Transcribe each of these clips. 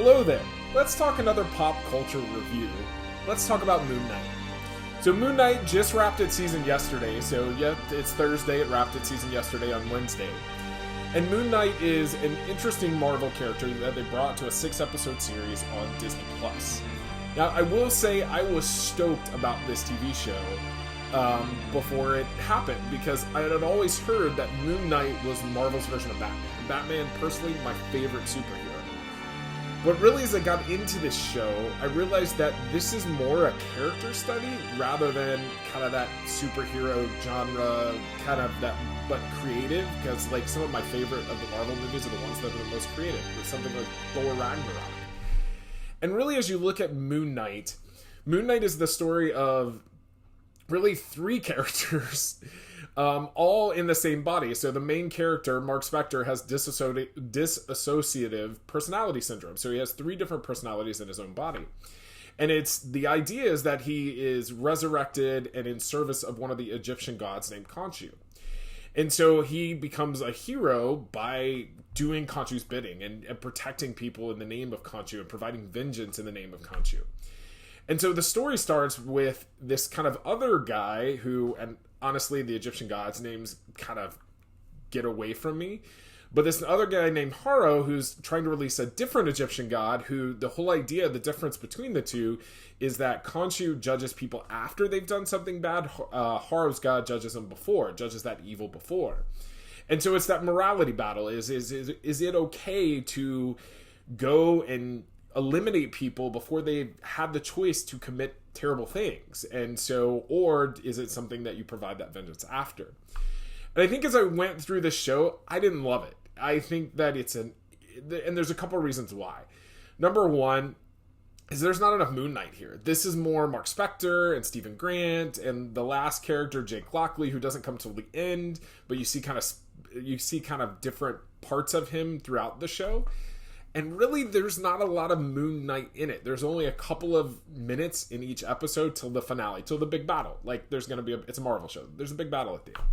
Hello there. Let's talk another pop culture review. Let's talk about Moon Knight. So Moon Knight just wrapped its season yesterday. So yeah, it's Thursday. It wrapped its season yesterday on Wednesday. And Moon Knight is an interesting Marvel character that they brought to a 6-episode series on Disney+. Now, I will say I was stoked about this TV show before it happened, because I had always heard that Moon Knight was Marvel's version of Batman. Batman, personally, my favorite superhero. But really, as I got into this show, I realized that this is more a character study rather than kind of that superhero genre, kind of that, but creative, because like some of my favorite of the Marvel movies are the ones that are the most creative, with something like Thor Ragnarok. And really, as you look at Moon Knight is the story of really 3 characters, all in the same body. So the main character, Mark Spector, has dissociative personality syndrome. So he has 3 different personalities in his own body. And the idea is that he is resurrected and in service of one of the Egyptian gods named Khonshu. And so he becomes a hero by doing Khonshu's bidding and protecting people in the name of Khonshu and providing vengeance in the name of Khonshu. And so the story starts with this kind of other guy who, and honestly, the Egyptian gods' names kind of get away from me. But this other guy named Haro, who's trying to release a different Egyptian god, who the whole idea, the difference between the two, is that Khonshu judges people after they've done something bad. Haro's god judges them before, judges that evil before. And so it's that morality battle. Is it okay to go and eliminate people before they have the choice to commit terrible things? And so, or is it something that you provide that vengeance after? And I think as I went through this show, I didn't love it. I think that and there's a couple of reasons why. Number one is there's not enough Moon Knight here. This is more Mark Spector and Stephen Grant and the last character, Jake Lockley, who doesn't come till the end, but you see kind of different parts of him throughout the show. And really, there's not a lot of Moon Knight in it. There's only a couple of minutes in each episode till the finale, till the big battle. Like, there's going to be it's a Marvel show. There's a big battle at the end.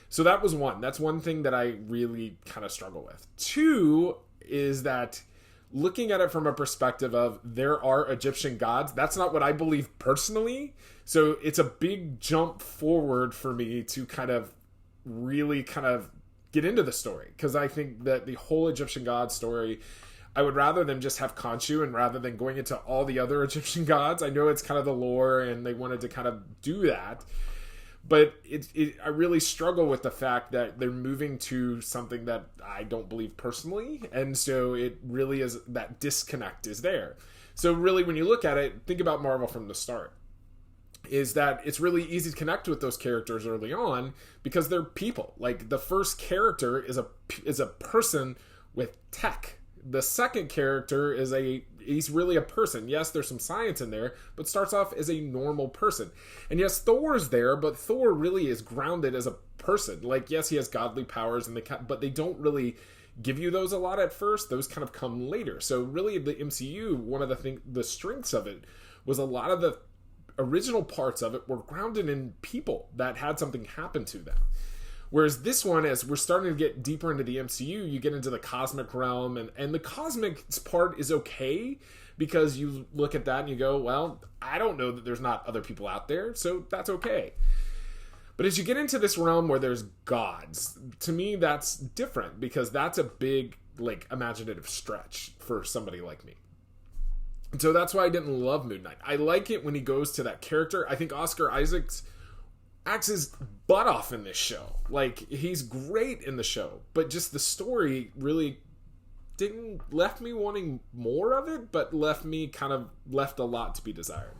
So that was one. That's one thing that I really kind of struggle with. 2 is that looking at it from a perspective of there are Egyptian gods, that's not what I believe personally. So it's a big jump forward for me to kind of really kind of get into the story, because I think that the whole Egyptian god story, I would rather them just have Khonshu, and rather than going into all the other Egyptian gods. I know it's kind of the lore and they wanted to kind of do that, but I really struggle with the fact that they're moving to something that I don't believe personally, and so it really is, that disconnect is there. So really, when you look at it, think about Marvel from the start, is that it's really easy to connect with those characters early on because they're people. Like, the first character is a person with tech. The second character he's really a person. Yes, there's some science in there, but starts off as a normal person. And yes, Thor's there, but Thor really is grounded as a person. Like, yes, he has godly powers, but they don't really give you those a lot at first. Those kind of come later. So really, the MCU, one of the strengths of it was a lot of the original parts of it were grounded in people that had something happen to them. Whereas this one, as we're starting to get deeper into the MCU, you get into the cosmic realm, and the cosmic part is okay, because you look at that and you go, well, I don't know that there's not other people out there, so that's okay. But as you get into this realm where there's gods, to me that's different, because that's a big, like, imaginative stretch for somebody like me. And so that's why I didn't love Moon Knight. I like it when he goes to that character. I think Oscar Isaacs acts his butt off in this show. Like, he's great in the show, but just the story really left me wanting more of it, but left a lot to be desired.